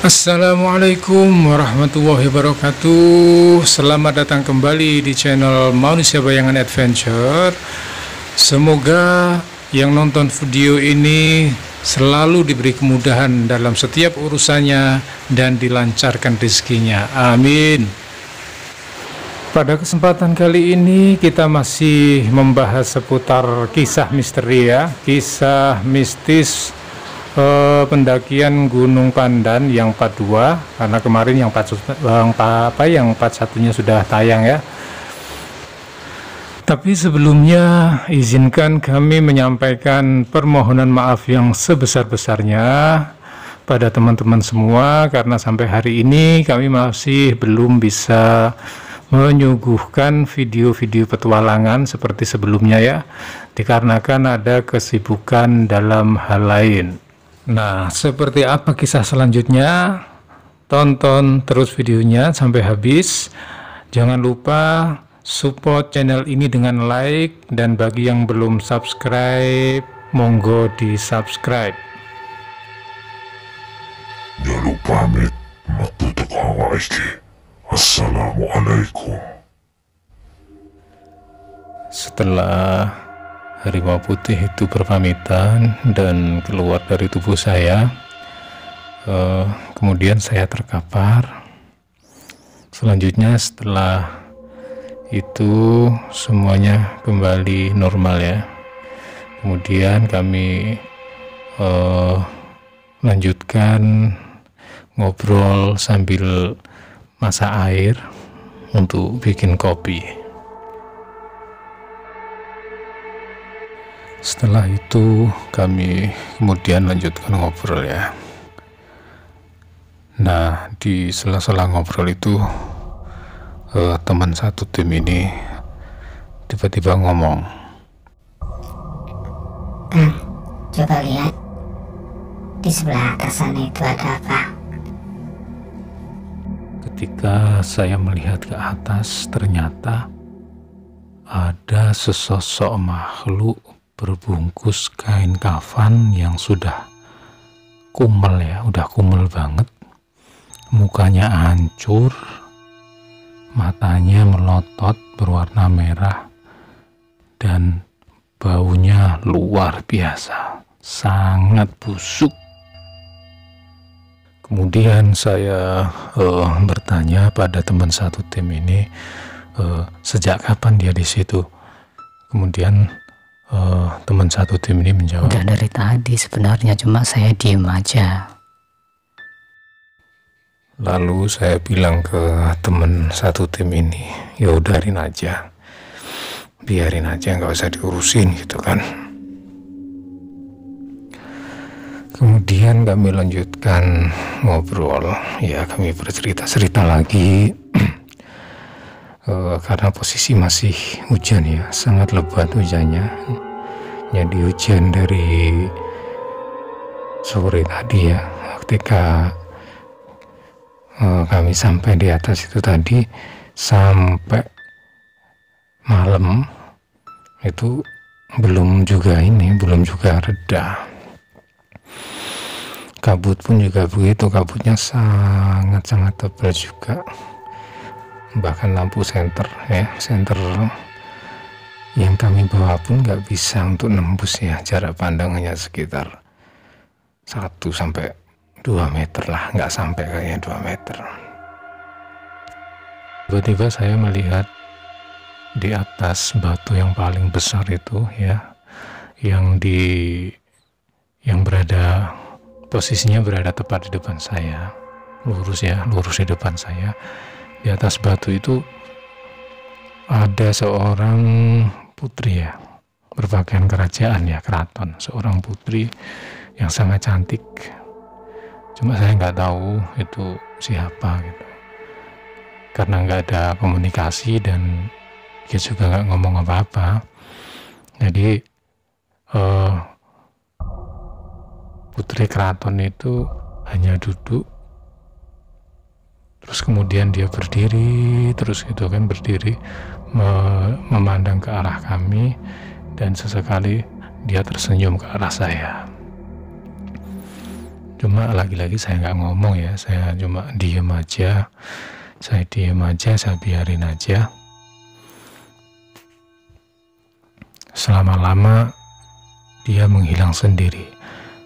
Assalamualaikum warahmatullahi wabarakatuh. Selamat datang kembali di channel Manusia Bayangan Adventure. Semoga yang nonton video ini selalu diberi kemudahan dalam setiap urusannya dan dilancarkan rezekinya. Amin. Pada kesempatan kali ini kita masih membahas seputar kisah misteri ya, kisah mistis pendakian Gunung Pandan yang part 2, karena kemarin yang part 1-nya sudah tayang ya. Tapi sebelumnya izinkan kami menyampaikan permohonan maaf yang sebesar-besarnya pada teman-teman semua, karena sampai hari ini kami masih belum bisa menyuguhkan video-video petualangan seperti sebelumnya ya, dikarenakan ada kesibukan dalam hal lain. Nah, seperti apa kisah selanjutnya? Tonton terus videonya sampai habis. Jangan lupa support channel ini dengan like, dan bagi yang belum subscribe, monggo di subscribe. Jangan pamit, matutukawa iki. Assalamualaikum. Setelah harimau putih itu berpamitan dan keluar dari tubuh saya, kemudian saya terkapar. Selanjutnya setelah itu semuanya kembali normal ya. Kemudian kami lanjutkan ngobrol sambil masak air untuk bikin kopi. Setelah itu kami kemudian lanjutkan ngobrol ya. Nah, di sela-sela ngobrol itu teman satu tim ini tiba-tiba ngomong, Coba lihat di sebelah atas sana itu ada apa? Ketika saya melihat ke atas, ternyata ada sesosok makhluk berbungkus kain kafan yang sudah kumel ya, udah kumel banget. Mukanya hancur, matanya melotot berwarna merah, dan baunya luar biasa, sangat busuk. Kemudian saya bertanya pada teman satu tim ini, sejak kapan dia di situ? Kemudian teman satu tim ini menjawab, Udah dari tadi sebenarnya, cuma saya diem aja. Lalu saya bilang ke teman satu tim ini, ya udahin aja, biarin aja, nggak usah diurusin gitu kan. Kemudian kami lanjutkan ngobrol ya, kami bercerita-cerita lagi. Karena posisi masih hujan ya, sangat lebat hujannya. Jadi hujan dari sore tadi ya, ketika kami sampai di atas itu tadi sampai malam itu belum juga reda. Kabut pun juga begitu, kabutnya sangat-sangat tebal juga. Bahkan lampu senter yang kami bawa pun nggak bisa untuk nembus ya, jarak pandangnya sekitar 1-2 meter lah, nggak sampai kayaknya 2 meter. Tiba-tiba saya melihat di atas batu yang paling besar itu ya, yang posisinya berada tepat di depan saya, lurus di depan saya. Di atas batu itu ada seorang putri ya, berpakaian kerajaan ya, keraton, seorang putri yang sangat cantik. Cuma saya nggak tahu itu siapa gitu, karena nggak ada komunikasi dan dia juga nggak ngomong apa-apa. Jadi putri keraton itu hanya duduk, terus kemudian dia berdiri terus gitu kan, memandang ke arah kami, dan sesekali dia tersenyum ke arah saya. Cuma lagi-lagi saya nggak ngomong ya, saya cuma diem aja, saya biarin aja. Selama-lama dia menghilang sendiri.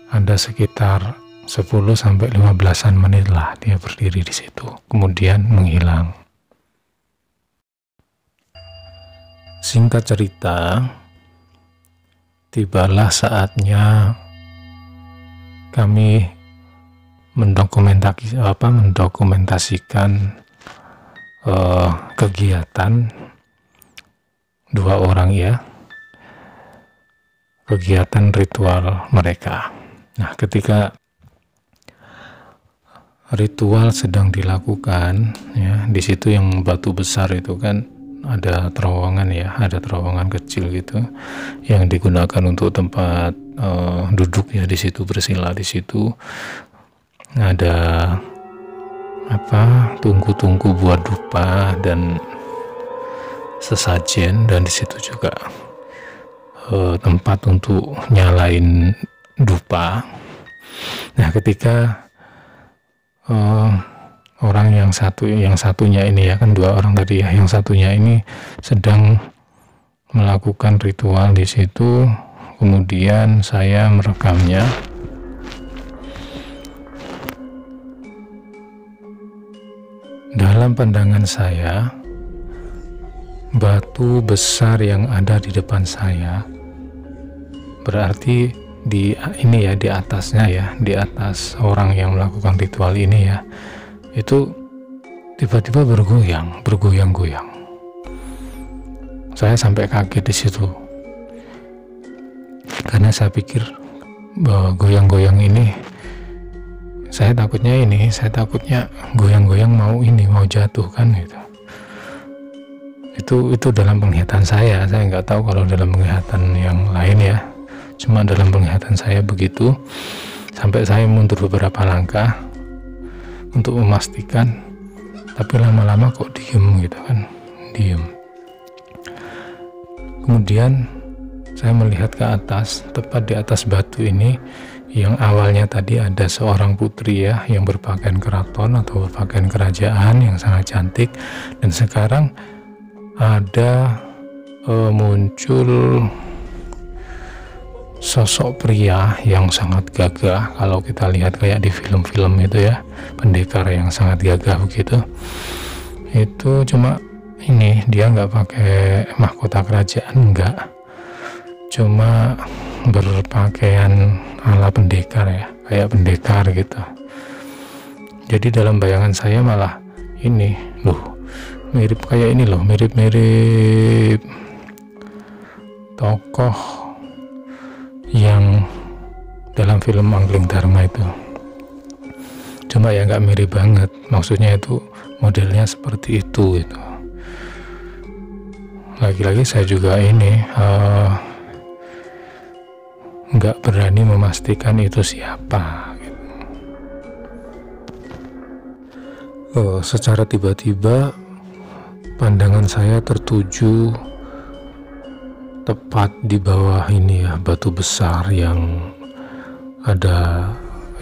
Ada sekitar 10-15 menit lah dia berdiri di situ, kemudian menghilang. Singkat cerita, tibalah saatnya kami mendokumentasikan kegiatan dua orang ya, kegiatan ritual mereka. Nah, ketika ritual sedang dilakukan ya, di situ yang batu besar itu kan ada terowongan ya, ada terowongan kecil gitu yang digunakan untuk tempat duduk ya, di situ bersila. Di situ ada tungku-tungku buat dupa dan sesajen, dan di situ juga tempat untuk nyalain dupa. Nah, ketika orang yang satunya ini ya, kan dua orang tadi ya, yang satunya ini sedang melakukan ritual di situ, kemudian saya merekamnya. Dalam pandangan saya, batu besar yang ada di depan saya, berarti di atasnya ya, di atas orang yang melakukan ritual ini ya, itu tiba-tiba bergoyang-goyang. Saya sampai kaget di situ, karena saya pikir bahwa goyang-goyang ini, saya takutnya goyang-goyang mau jatuh kan gitu. Itu dalam penglihatan saya nggak tahu kalau dalam penglihatan yang lain ya, cuma dalam penglihatan saya begitu. Sampai saya mundur beberapa langkah untuk memastikan, tapi lama-lama kok diem gitu kan, diem. Kemudian saya melihat ke atas, tepat di atas batu ini, yang awalnya tadi ada seorang putri ya, yang berpakaian keraton atau berpakaian kerajaan yang sangat cantik, dan sekarang ada muncul sosok pria yang sangat gagah. Kalau kita lihat kayak di film-film itu ya, pendekar yang sangat gagah begitu. Itu cuma ini, dia nggak pakai mahkota kerajaan, enggak, cuma berpakaian ala pendekar ya, kayak pendekar gitu. Jadi dalam bayangan saya malah ini loh, mirip tokoh yang dalam film Angling Dharma itu. Cuma ya nggak mirip banget, maksudnya itu modelnya seperti itu gitu. Lagi-lagi saya juga ini nggak berani memastikan itu siapa gitu. Secara tiba-tiba pandangan saya tertuju tepat di bawah ini ya, batu besar yang ada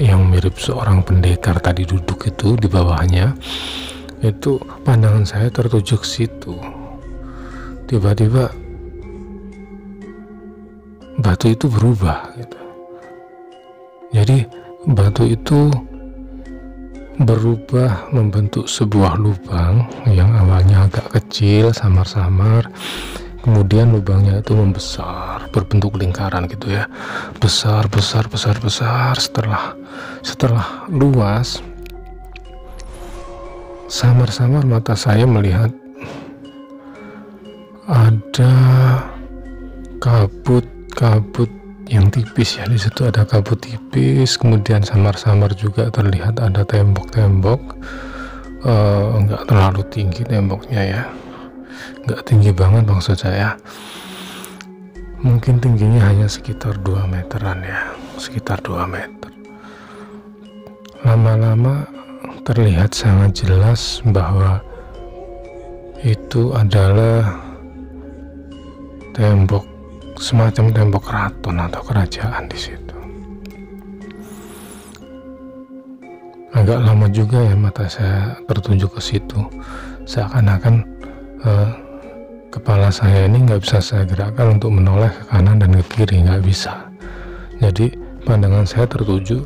yang mirip seorang pendekar tadi duduk itu di bawahnya. Itu pandangan saya tertuju ke situ. Tiba-tiba batu itu berubah gitu. Jadi batu itu berubah membentuk sebuah lubang yang awalnya agak kecil, samar-samar. Kemudian lubangnya itu membesar, berbentuk lingkaran gitu ya, besar. Setelah luas, samar-samar mata saya melihat ada kabut yang tipis ya, di situ ada kabut tipis. Kemudian samar-samar juga terlihat ada tembok-tembok, nggak terlalu tinggi temboknya ya, nggak tinggi banget maksud saya, mungkin tingginya hanya sekitar 2 meteran ya, sekitar 2 meter. Lama-lama terlihat sangat jelas bahwa itu adalah tembok, semacam tembok keraton atau kerajaan di situ. agak lama juga ya mata saya tertuju ke situ, seakan-akan kepala saya ini nggak bisa saya gerakkan untuk menoleh ke kanan dan ke kiri, nggak bisa. Jadi pandangan saya tertuju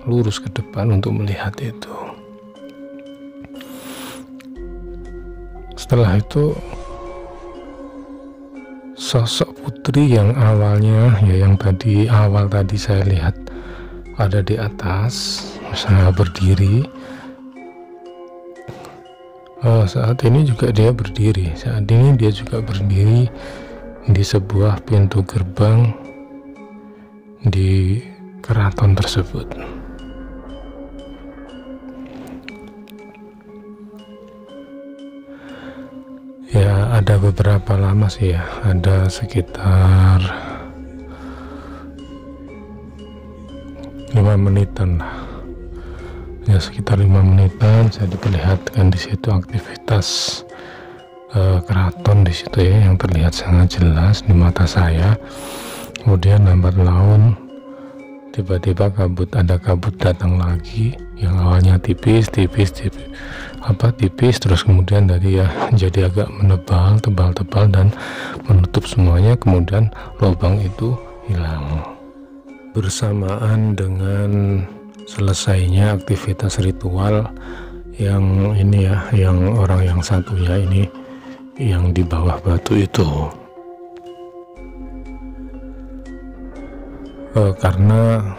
lurus ke depan untuk melihat itu. Setelah itu sosok putri yang awalnya ya, yang awal tadi saya lihat ada di atas, saya berdiri. Saat ini juga dia berdiri. Saat ini dia juga berdiri di sebuah pintu gerbang di keraton tersebut. Ya, ada beberapa lama sih ya, ada sekitar 5 menitan lah. Ya, sekitar 5 menitan saya diperlihatkan di situ aktivitas keraton di situ ya, yang terlihat sangat jelas di mata saya. Kemudian lambat laun tiba-tiba ada kabut datang lagi, yang awalnya tipis, terus kemudian dari ya jadi agak menebal, tebal dan menutup semuanya. Kemudian lubang itu hilang bersamaan dengan selesainya aktivitas ritual yang ini ya, yang orang yang satunya ini yang di bawah batu itu. Karena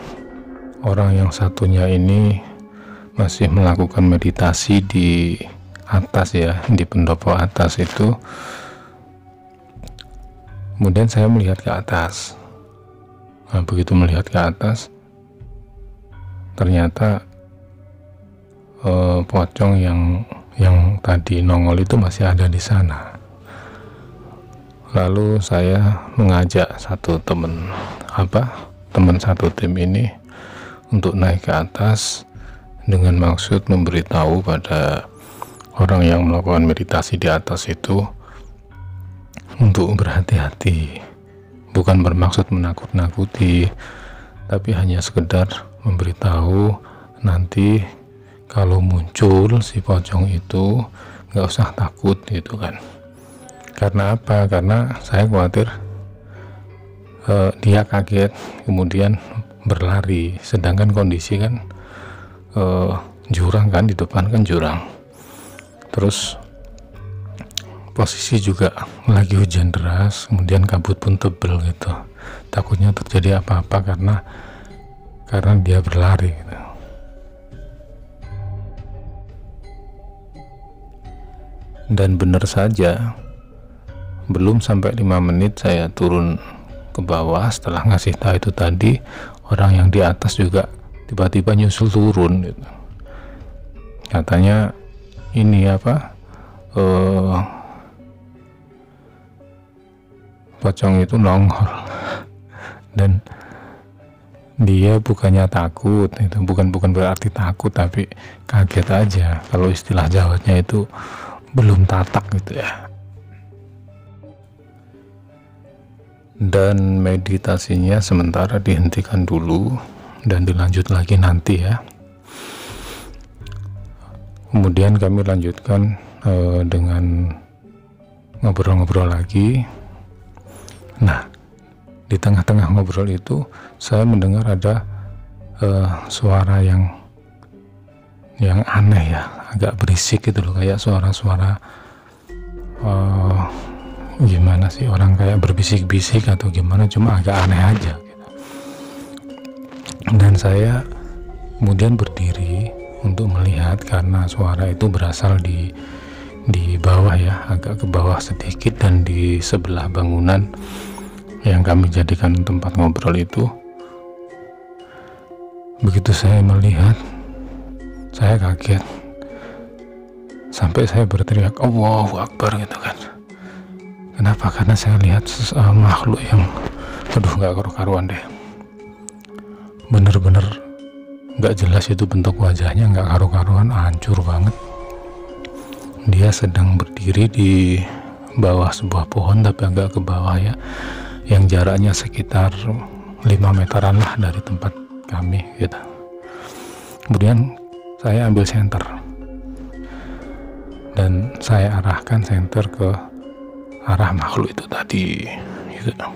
orang yang satunya ini masih melakukan meditasi di atas ya, di pendopo atas itu. Kemudian saya melihat ke atas. Nah, begitu melihat ke atas, ternyata pocong yang tadi nongol itu masih ada di sana. Lalu saya mengajak teman satu tim ini untuk naik ke atas dengan maksud memberitahu pada orang yang melakukan meditasi di atas itu untuk berhati-hati. Bukan bermaksud menakut-nakuti, tapi hanya sekedar memberitahu nanti kalau muncul si pocong itu nggak usah takut gitu kan. Karena apa? Karena saya khawatir dia kaget kemudian berlari, sedangkan kondisi kan jurang kan, di depan kan jurang, terus posisi juga lagi hujan deras, kemudian kabut pun tebel gitu. Takutnya terjadi apa-apa karena dia berlari gitu. Dan benar saja, belum sampai 5 menit saya turun ke bawah setelah ngasih tahu itu tadi, orang yang di atas juga tiba-tiba nyusul turun gitu. Katanya ini pocong itu nongol dan dia bukannya takut, itu bukan berarti takut, tapi kaget aja. Kalau istilah Jawanya itu belum tatak gitu ya. Dan meditasinya sementara dihentikan dulu dan dilanjut lagi nanti ya. Kemudian kami lanjutkan dengan ngobrol-ngobrol lagi. Nah, di tengah-tengah ngobrol itu saya mendengar ada suara yang aneh ya, agak berisik gitu loh, kayak suara-suara gimana sih, orang kayak berbisik-bisik atau gimana, cuma agak aneh aja gitu. Dan saya kemudian berdiri untuk melihat karena suara itu berasal di bawah ya, agak ke bawah sedikit, dan di sebelah bangunan yang kami jadikan tempat ngobrol itu. Begitu saya melihat, saya kaget sampai saya berteriak Allahu Akbar gitu kan. Kenapa? Karena saya lihat makhluk yang nggak karu-karuan deh, bener-bener nggak jelas itu bentuk wajahnya, nggak karu-karuan, hancur banget. Dia sedang berdiri di bawah sebuah pohon, tapi agak ke bawah ya, yang jaraknya sekitar 5 meteran lah dari tempat kami gitu. Kemudian saya ambil senter dan saya arahkan senter ke arah makhluk itu tadi gitu.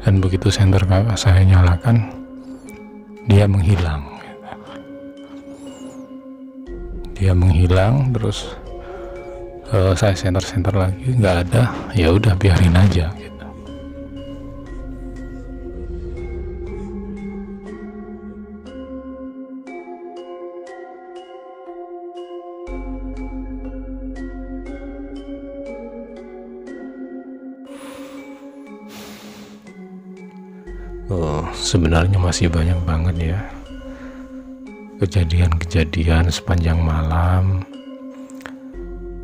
Dan begitu senter saya nyalakan, dia menghilang gitu. Dia menghilang, terus saya senter lagi, nggak ada, ya udah biarin aja gitu. Sebenarnya masih banyak banget ya kejadian-kejadian sepanjang malam,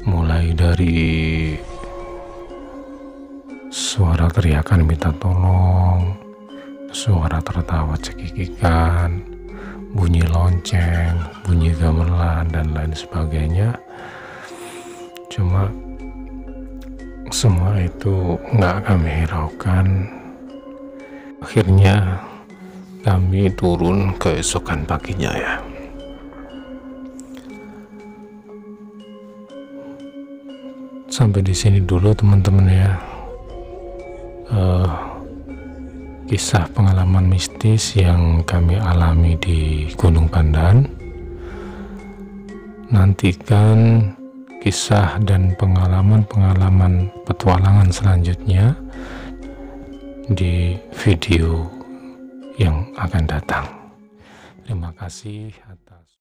mulai dari suara teriakan minta tolong, suara tertawa cekikikan, bunyi lonceng, bunyi gamelan, dan lain sebagainya. Cuma semua itu nggak kami hiraukan. Akhirnya kami turun keesokan paginya ya. Sampai di sini dulu teman-teman ya. Kisah pengalaman mistis yang kami alami di Gunung Pandan. Nantikan kisah dan pengalaman-pengalaman petualangan selanjutnya di video yang akan datang. Terima kasih atas